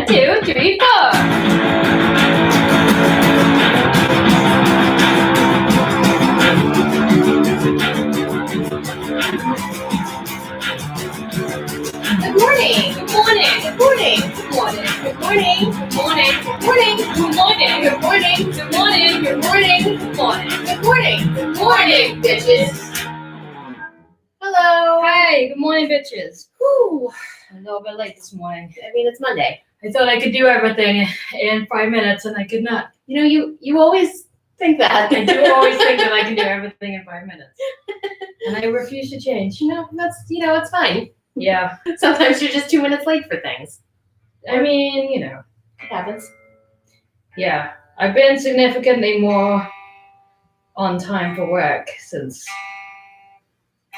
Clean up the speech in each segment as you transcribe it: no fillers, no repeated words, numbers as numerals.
2, 3, 4. Good morning. Good morning. Good morning. Good morning. Good morning. Good morning. Good morning. Good morning. Good morning. Good morning. Good morning. Good morning. Good morning. Good morning, bitches. Hello. Hi, good morning, bitches. Whew. I'm a little bit late this morning. I mean, it's Monday. I thought I could do everything in 5 minutes, and I could not. You know, you always think that. I do always think that I can do everything in 5 minutes, and I refuse to change. It's fine. Yeah, Sometimes you're just 2 minutes late for things. I mean, It happens. Yeah, I've been significantly more on time for work since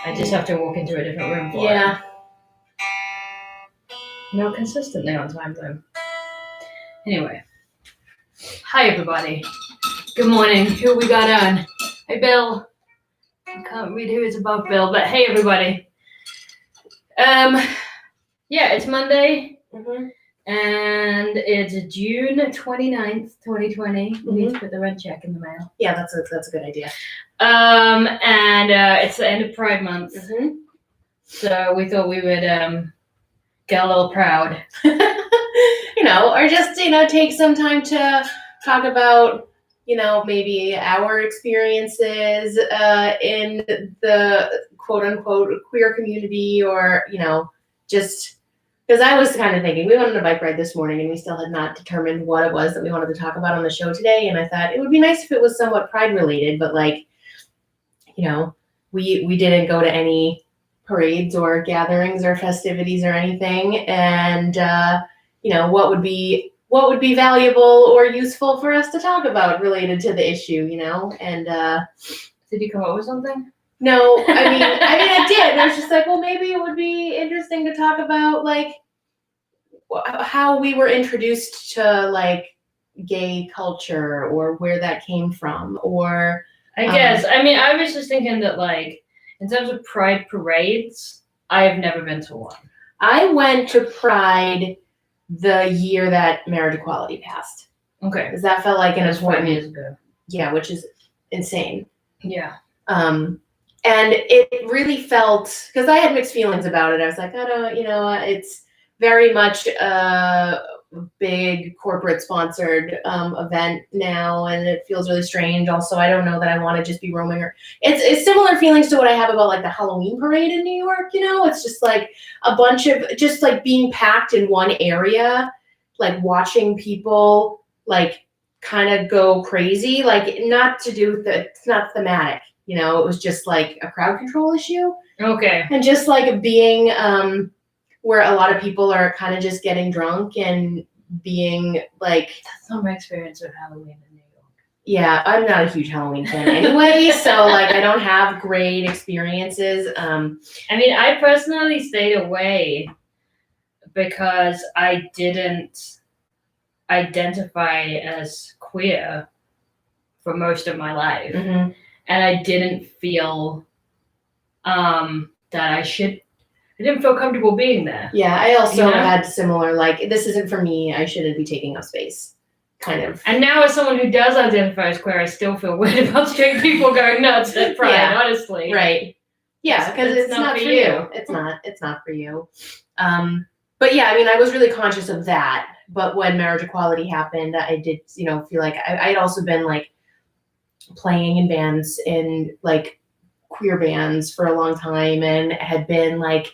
I just have to walk into a different room for it. Not consistently on time though. Anyway, hi everybody. Good morning. Who we got on? Hey Bill. I can't read who is above Bill, but hey everybody. Yeah, it's Monday, and it's June 29th, 2020. We need to put the rent check in the mail. Yeah, that's a good idea. And it's the end of Pride Month, so we thought we would get a little proud. Or just, take some time to talk about, maybe our experiences in the quote unquote queer community, or, just because I was kind of thinking we went on a bike ride this morning and we still had not determined what it was that we wanted to talk about on the show today. And I thought it would be nice if it was somewhat Pride related, but we didn't go to any parades or gatherings or festivities or anything. And, what would be valuable or useful for us to talk about related to the issue, and, Did you come up with something? No, I did. And I was just like, well, maybe it would be interesting to talk about how we were introduced to gay culture, or where that came from, or I guess. I was just thinking that in terms of Pride parades, I've never been to one. I went to Pride the year that marriage equality passed. Okay. Because that felt like an important 5 years ago. Yeah, which is insane. Yeah. And it really felt, because I had mixed feelings about it. I was like, I don't, it's very much a big corporate sponsored event now, and it feels really strange. Also, I don't know that I want to just be roaming. It's similar feelings to what I have about the Halloween parade in New York. It's just a bunch of just being packed in one area, watching people kind of go crazy, not to do with it's not thematic. It was just a crowd control issue. Okay. And just being where a lot of people are kind of just getting drunk and being That's not my experience with Halloween in New York. Yeah, I'm not a huge Halloween fan anyway, so I don't have great experiences. I personally stayed away because I didn't identify as queer for most of my life. And I didn't feel that I didn't feel comfortable being there. Yeah, I also had similar, this isn't for me, I shouldn't be taking up space, kind of. And now as someone who does identify as queer, I still feel weird about straight people going nuts at Pride, honestly. Right. Yeah, because it's not for you. It's not for you. But yeah, I was really conscious of that. But when marriage equality happened, I did, feel like I'd also been playing in bands, in queer bands for a long time, and had been I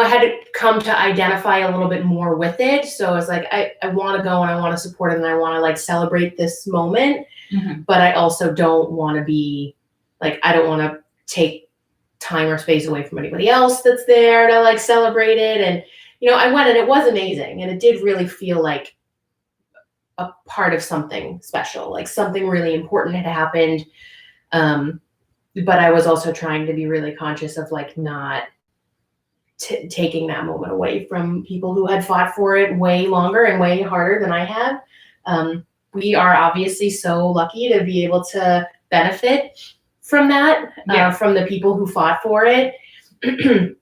had come to identify a little bit more with it. So I was I want to go and I want to support it and I want to celebrate this moment. But I also don't want to be I don't want to take time or space away from anybody else that's there to celebrate it. And, I went and it was amazing. And it did really feel like a part of something special, something really important had happened. But I was also trying to be really conscious of not taking that moment away from people who had fought for it way longer and way harder than I have. We are obviously so lucky to be able to benefit from that, from the people who fought for it, to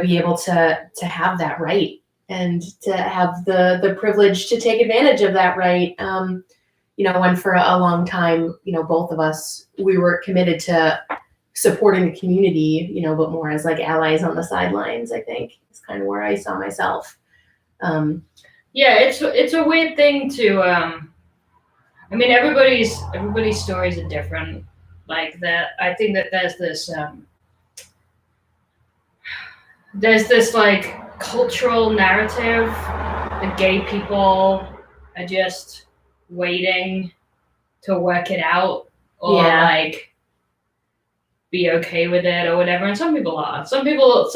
be able to have that right and to have the privilege to take advantage of that right. When for a long time, both of us, we were committed to supporting the community, but more as like allies on the sidelines, I think is kind of where I saw myself. It's a weird thing to, I mean, everybody's stories are different. Like that, I think that there's this like cultural narrative that gay people are just waiting to work it out or like be okay with it or whatever. And some people are. Some people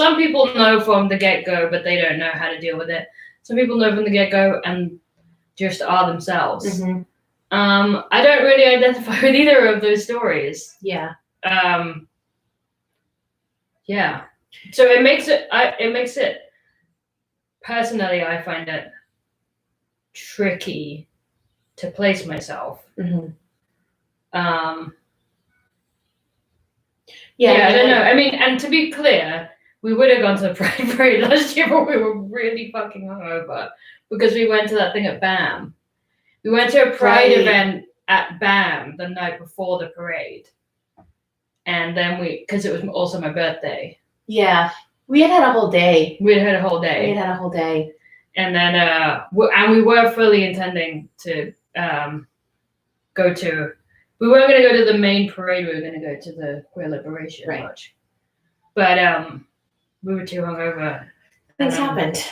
know from the get-go, but they don't know how to deal with it. Some people know from the get-go and just are themselves. Mm-hmm. I don't really identify with either of those stories. Yeah. Yeah. So it makes it personally, I find it tricky to place myself. Mm-hmm. I don't know. I mean, and to be clear, we would have gone to the Pride Parade last year, but we were really fucking hungover because we went to that thing at BAM. We went to a Pride event at BAM the night before the parade. And then because it was also my birthday. Yeah. We had a whole day. We had a whole day. And then, we were fully intending to go to, we weren't going to go to the main parade, we were going to go to the Queer Liberation March. But we were too hungover. Things happened.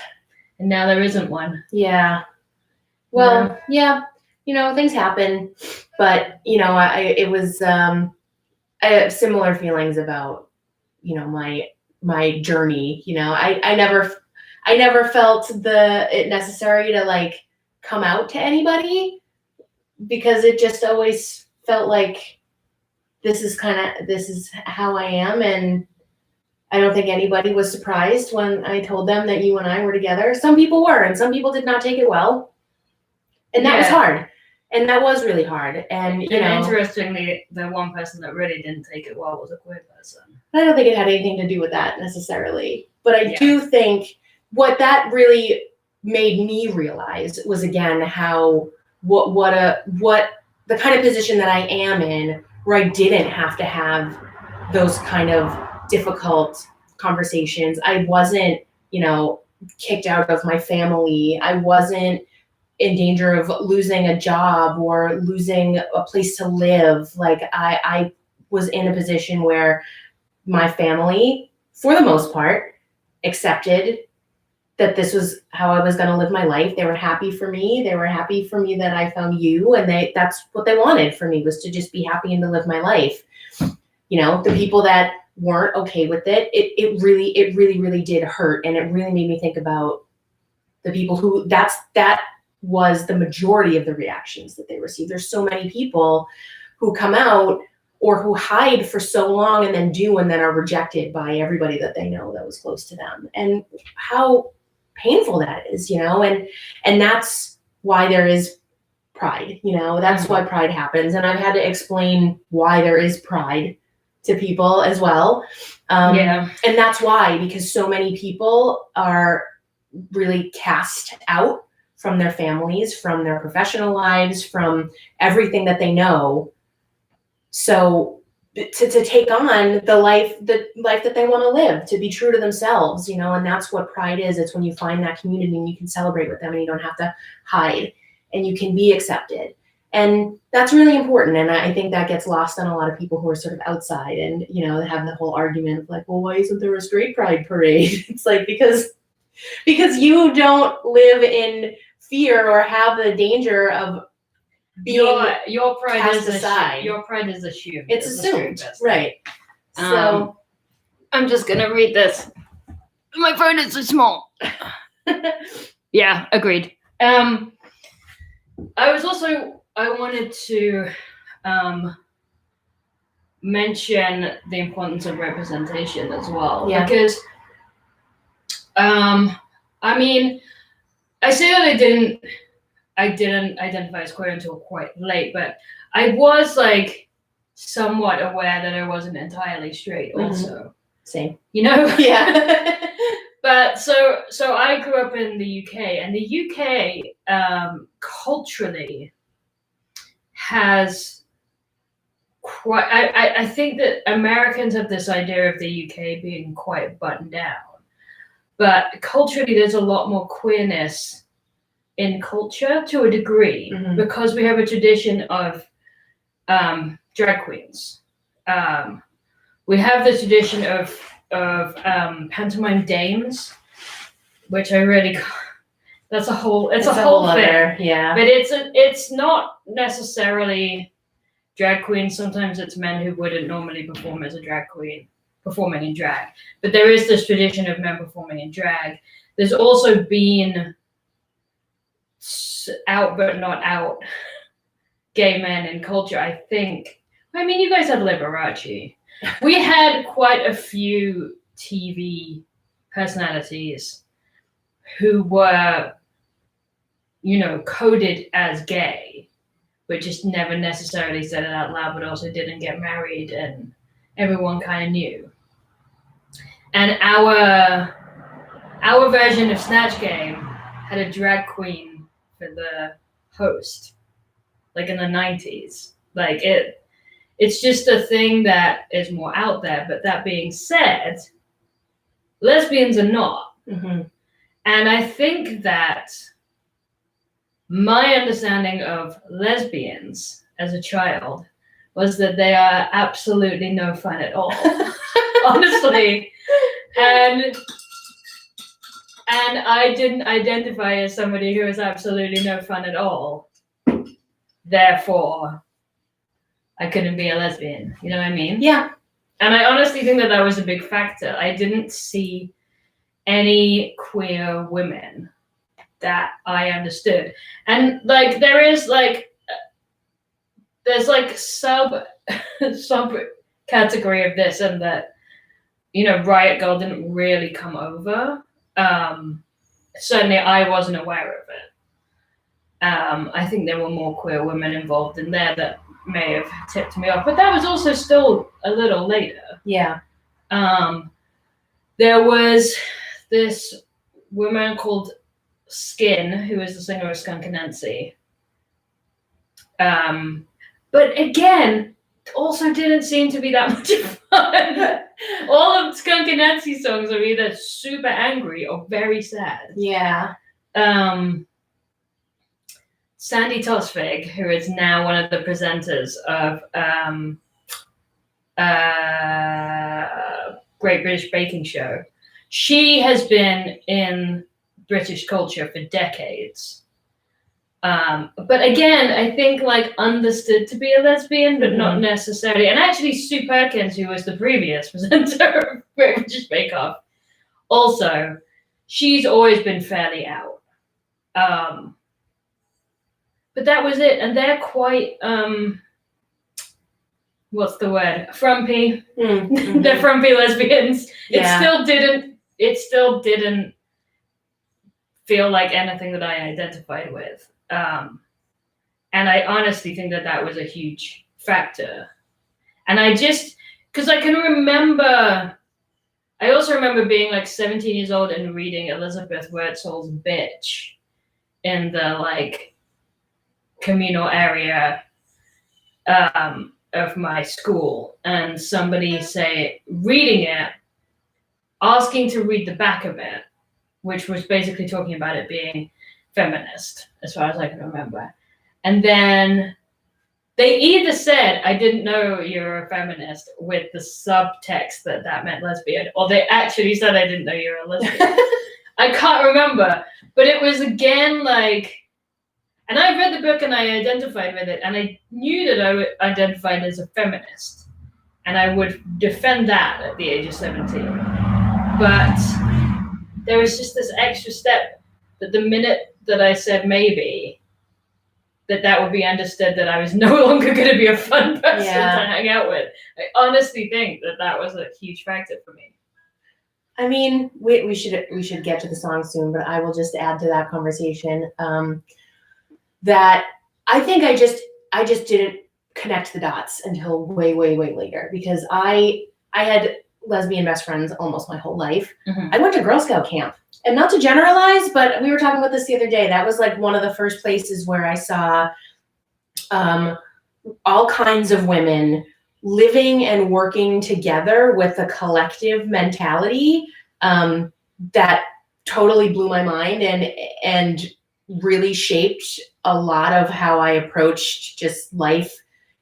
And now there isn't one. Yeah. Well, things happen. But, I have similar feelings about, my journey. I never felt it necessary to like come out to anybody because it just always felt like this is how I am. And I don't think anybody was surprised when I told them that you and I were together. Some people were, and some people did not take it well. And that was hard. And that was really hard. And interestingly, the one person that really didn't take it well was a queer person. I don't think it had anything to do with that necessarily. But I do think what that really made me realize was, again, how what the kind of position that I am in, where I didn't have to have those kind of difficult conversations. I wasn't, kicked out of my family. I wasn't in danger of losing a job or losing a place to live. Like I was in a position where my family, for the most part, accepted that this was how I was going to live my life. They were happy for me. They were happy for me that I found you, and that's what they wanted for me, was to just be happy and to live my life. The people that weren't okay with it, it really did hurt. And it really made me think about the people who that was the majority of the reactions that they received. There's so many people who come out or who hide for so long and then are rejected by everybody that they know that was close to them. And how painful that is, and that's why there is pride, that's why pride happens. And I've had to explain why there is pride to people as well. And that's why, because so many people are really cast out from their families, from their professional lives, from everything that they know. So to take on the life that they want to live, to be true to themselves, and that's what pride is. It's when you find that community and you can celebrate with them and you don't have to hide and you can be accepted. And that's really important. And I think that gets lost on a lot of people who are sort of outside and, they have the whole argument of like, well, why isn't there a straight pride parade? It's like, because you don't live in fear or have the danger of being your pride cast aside. Your pride is assumed. It's assumed, right? So I'm just gonna read this. My phone is so small. Yeah, agreed. I wanted to mention the importance of representation as well. Yeah. Because I mean, I say that I didn't identify as queer until quite late, but I was like somewhat aware that I wasn't entirely straight also. Same. Yeah. But so I grew up in the UK, and the UK culturally has quite. I think that Americans have this idea of the UK being quite buttoned down, but culturally there's a lot more queerness in culture to a degree, because we have a tradition of drag queens. We have the tradition of pantomime dames, which I really, that's a whole, it's a whole thing. Other, yeah. But it's not necessarily drag queens. Sometimes it's men who wouldn't normally perform as a drag queen performing in drag. But there is this tradition of men performing in drag. There's also been out but not out gay men in culture, I think. I mean, you guys had Liberace. We had quite a few TV personalities who were, you know, coded as gay, but just never necessarily said it out loud, but also didn't get married, and everyone kind of knew. And our version of Snatch Game had a drag queen for the host, like in the 90s. Like it's just a thing that is more out there. But that being said, lesbians are not. And I think that my understanding of lesbians as a child was that they are absolutely no fun at all. Honestly. And I didn't identify as somebody who was absolutely no fun at all. Therefore, I couldn't be a lesbian. You know what I mean? Yeah. And I honestly think that was a big factor. I didn't see any queer women that I understood. And like there's like sub category of this, and that, you know, Riot Girl didn't really come over. Certainly I wasn't aware of it. I think there were more queer women involved in there that may have tipped me off, but that was also still a little later. Yeah. There was this woman called Skin, who is the singer of Skunk Anansie. But again, also didn't seem to be that much fun. All of Skunk Anansie songs are either super angry or very sad. Yeah. Sandy Tosvig, who is now one of the presenters of Great British Baking Show, she has been in British culture for decades. But again, I think like understood to be a lesbian, but not necessarily. And actually, Sue Perkins, who was the previous presenter of Great British Bake Off, also, she's always been fairly out. But that was it. And they're quite, what's the word? Frumpy. They're frumpy lesbians. Yeah. It still didn't feel like anything that I identified with. And I honestly think that was a huge factor. And because I can remember, I also remember being like 17 years old and reading Elizabeth Wurzel's Bitch in the like communal area of my school, and somebody reading it, asking to read the back of it, which was basically talking about it being feminist, as far as I can remember. And then they either said, I didn't know you're a feminist, with the subtext that meant lesbian, or they actually said, I didn't know you're a lesbian. I can't remember. But it was again like, and I read the book and I identified with it, and I knew that I identified as a feminist, and I would defend that at the age of 17. But there was just this extra step that the minute that I said maybe, that would be understood that I was no longer going to be a fun person to hang out with. I honestly think that was a huge factor for me. I mean, we should get to the song soon, but I will just add to that conversation that I think I just didn't connect the dots until way later, because I had lesbian best friends almost my whole life. I went to Girl Scout camp. And not to generalize, but we were talking about this the other day. That was like one of the first places where I saw all kinds of women living and working together with a collective mentality that totally blew my mind and really shaped a lot of how I approached just life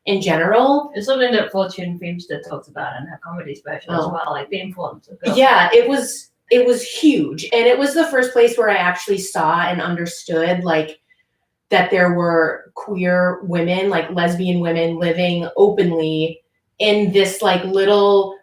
in general. It's something that Fortune Feimster talks about in her comedy special as well, like the importance of girls. Yeah, it was huge. And it was the first place where I actually saw and understood like that there were queer women, like lesbian women living openly in this like little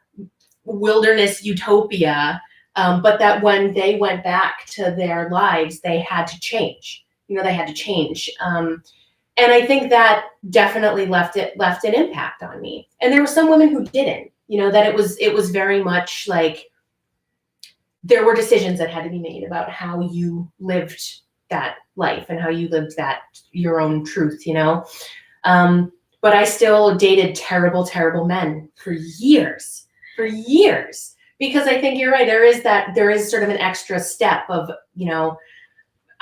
wilderness utopia. But that when they went back to their lives, they had to change. They had to change. And I think that definitely left an impact on me. And there were some women who didn't, that it was very much like there were decisions that had to be made about how you lived that life and how you lived that your own truth, but I still dated terrible, terrible men for years, because I think you're right. There is sort of an extra step of,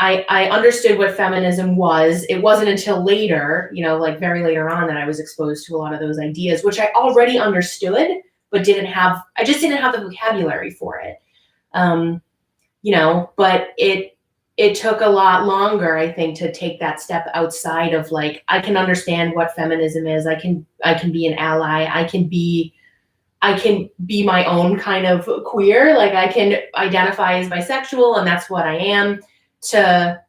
I understood what feminism was. It wasn't until later, like very later on that I was exposed to a lot of those ideas, which I already understood, but I just didn't have the vocabulary for it. But it took a lot longer, I think, to take that step outside of like, I can understand what feminism is. I can be an ally. I can be my own kind of queer. Like I can identify as bisexual and that's what I am, to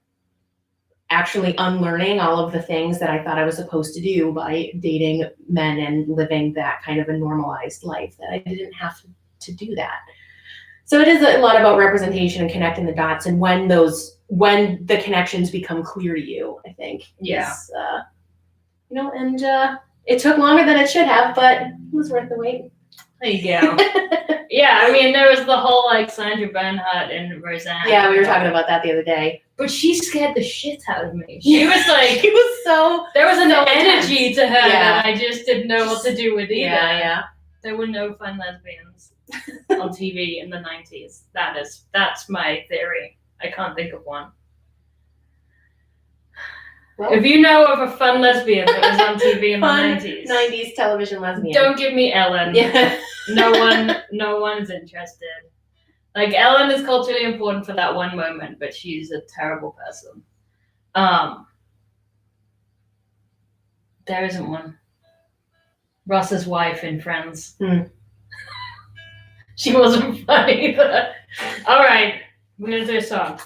actually unlearning all of the things that I thought I was supposed to do by dating men and living that kind of a normalized life, that I didn't have to do that. So it is a lot about representation and connecting the dots, and when the connections become clear to you, I think. Yeah. And it took longer than it should have, but it was worth the wait. There you go. Yeah, I mean, there was the whole like Sandra Bernhardt and Roseanne. Yeah, we were talking about that the other day. But she scared the shit out of me. She was like, there was an energy to her that I just didn't know what to do with either. Yeah. There were no fun lesbians on TV in the 90s. That's my theory. I can't think of one. Well, if you know of a fun lesbian that was on TV in the 90s. 90s television lesbian. Don't give me Ellen. Yeah. No one's interested. Like, Ellen is culturally important for that one moment, but she's a terrible person. There isn't one. Ross's wife in Friends. She wasn't funny either. All right, we're going to do a song.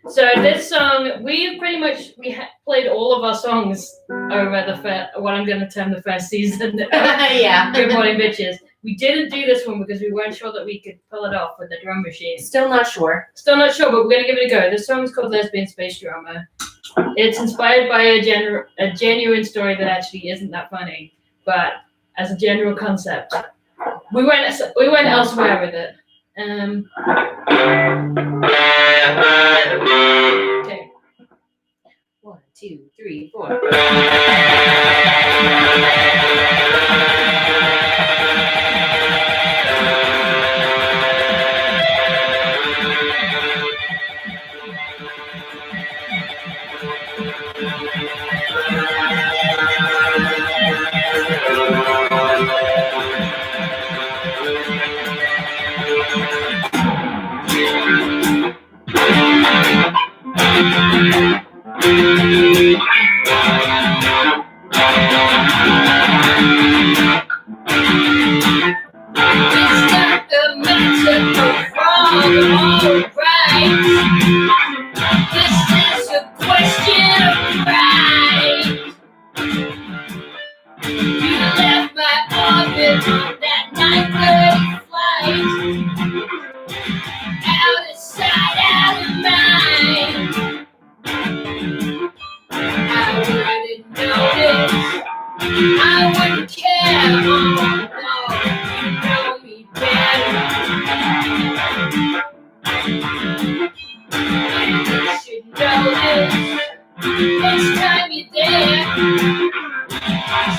So this song, we played all of our songs over what I'm going to term the first season. Yeah. Good Morning Bitches. We didn't do this one because we weren't sure that we could pull it off with the drum machine. Still not sure, but we're going to give it a go. This song is called Lesbian Space Drama. It's inspired by a genuine story that actually isn't that funny, but as a general concept, we went elsewhere with it. Okay. 1, 2, 3, 4.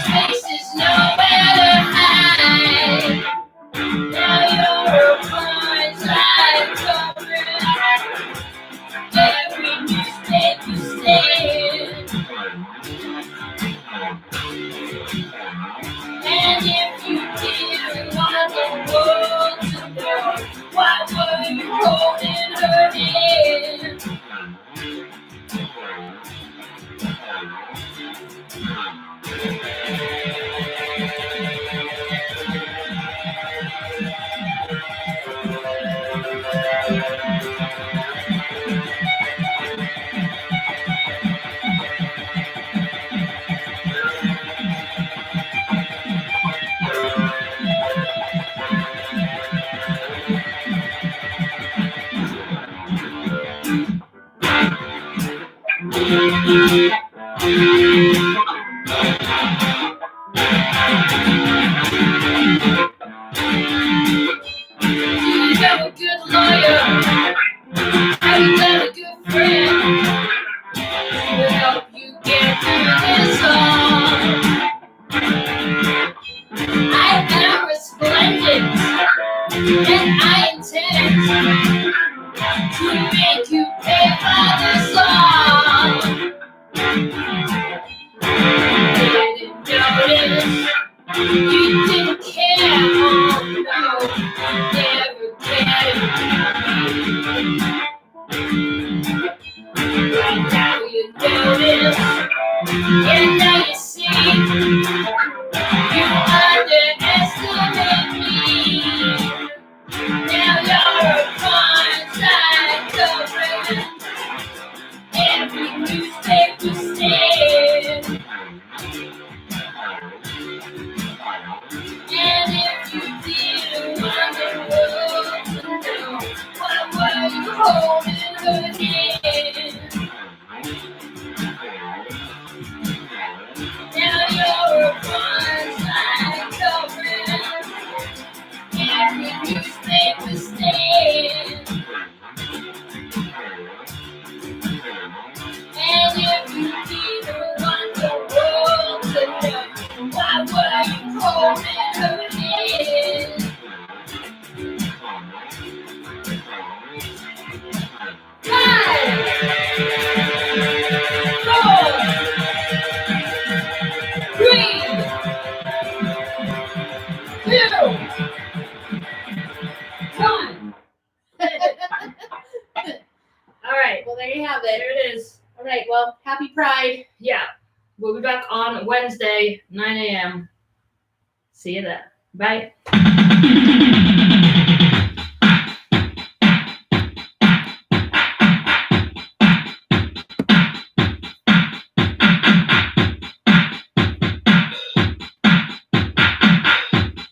Space is nowhere to hide. Now you're you have a good lawyer? Have you got a good friend who will help you get through this all? I am resplendent, and I intend to make you pay for this all. Didn't notice, you didn't care, oh no, you never cared. Right now you notice, and now you see, you underestimate me. Now you're a fine-side covering every newspaper stand. And if you didn't want the world to know, why were you holding her hand? Now you're a fine-side covering every newspaper stand. And if you didn't want the world to know, why were you holding her hand? 5, 4, 3, 2, 1. All right. Well, there you have it. There it is. All right. Well, happy Pride. Yeah. We'll be back on Wednesday, 9 a.m. See you then. Bye.